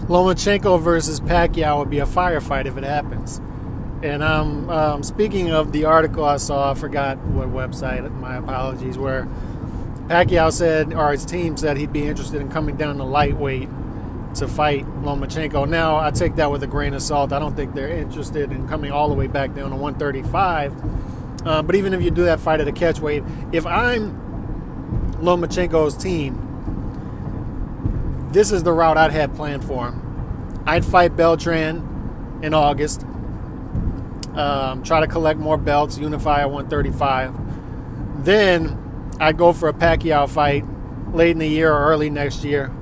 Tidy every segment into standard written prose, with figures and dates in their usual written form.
Lomachenko versus Pacquiao would be a firefight if it happens. And speaking of the article I saw, I forgot what website, my apologies, where Pacquiao said, or his team said, he'd be interested in coming down to lightweight to fight Lomachenko. Now, I take that with a grain of salt. I don't think they're interested in coming all the way back down to 135. But even if you do that fight at a catchweight, if I'm Lomachenko's team, this is the route I'd have planned for him. I'd fight Beltran in August. Try to collect more belts, unify at 135. Then I'd go for a Pacquiao fight late in the year or early next year.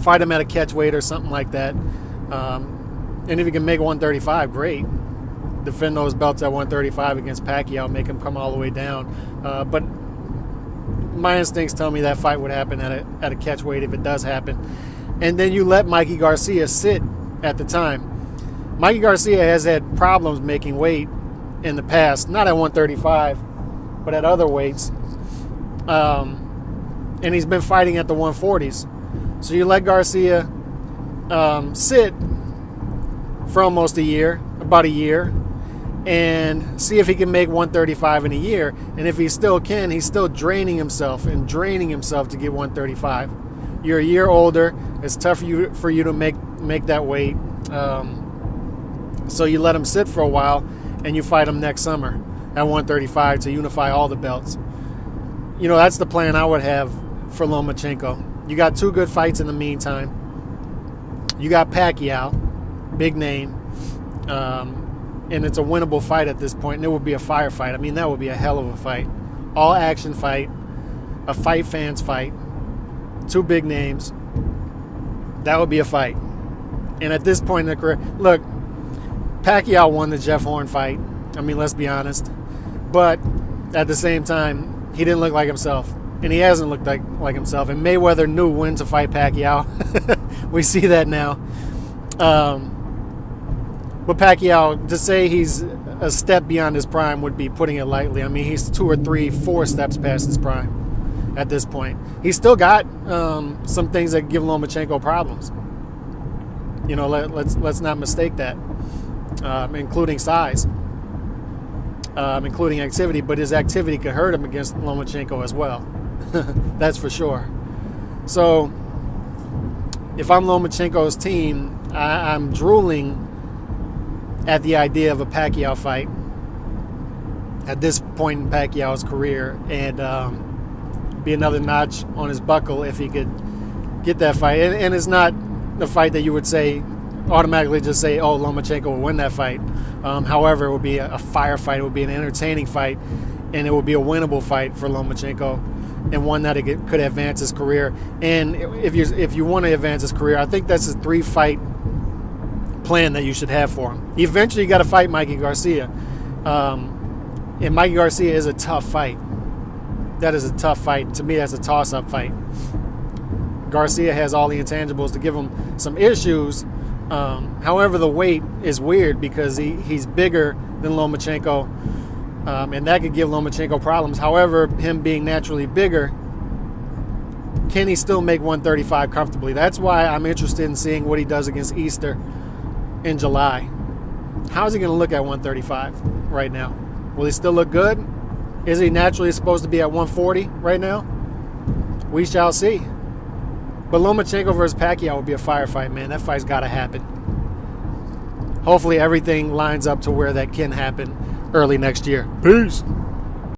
Fight him at a catchweight or something like that. And if he can make 135, great. Defend those belts at 135 against Pacquiao, make him come all the way down. But my instincts tell me that fight would happen at a catchweight if it does happen. And then you let Mikey Garcia sit at the time. Mikey Garcia has had problems making weight in the past, not at 135, but at other weights. And he's been fighting at the 140s. So you let Garcia sit for almost a year, about a year, and see if he can make 135 in a year. And if he still can, he's still draining himself to get 135. You're a year older. It's tough for you to make that weight. So you let him sit for a while, and you fight him next summer at 135 to unify all the belts. You know, that's the plan I would have for Lomachenko. You got two good fights in the meantime. You got Pacquiao, big name, and it's a winnable fight at this point, and it would be a firefight. I mean, that would be a hell of a fight. All-action fight, a fight fans fight, two big names. That would be a fight. And at this point in the career, look, Pacquiao won the Jeff Horn fight. I mean, let's be honest. But at the same time, he didn't look like himself. And he hasn't looked like himself. And Mayweather knew when to fight Pacquiao. We see that now. But Pacquiao, to say he's a step beyond his prime would be putting it lightly. I mean, he's 2 or 3, 4 steps past his prime at this point. He's still got some things that give Lomachenko problems. You know, let's not mistake that. Including size, including activity, but his activity could hurt him against Lomachenko as well. That's for sure. So, if I'm Lomachenko's team, I'm drooling at the idea of a Pacquiao fight at this point in Pacquiao's career, and be another notch on his buckle if he could get that fight. And it's not the fight that you would say automatically just say, oh, Lomachenko will win that fight. However, it would be a firefight. It would be an entertaining fight, and it would be a winnable fight for Lomachenko, and one that it could advance his career. And if you want to advance his career, I think that's a 3-fight plan that you should have for him. Eventually, you got to fight Mikey Garcia, and Mikey Garcia is a tough fight. That is a tough fight. To me, that's a toss-up fight. Garcia has all the intangibles to give him some issues. However, the weight is weird because he's bigger than Lomachenko, and that could give Lomachenko problems. However, him being naturally bigger, can he still make 135 comfortably? That's why I'm interested in seeing what he does against Easter in July. How's he going to look at 135 right now? Will he still look good? Is he naturally supposed to be at 140 right now? We shall see. But Lomachenko versus Pacquiao would be a firefight, man. That fight's got to happen. Hopefully everything lines up to where that can happen early next year. Peace.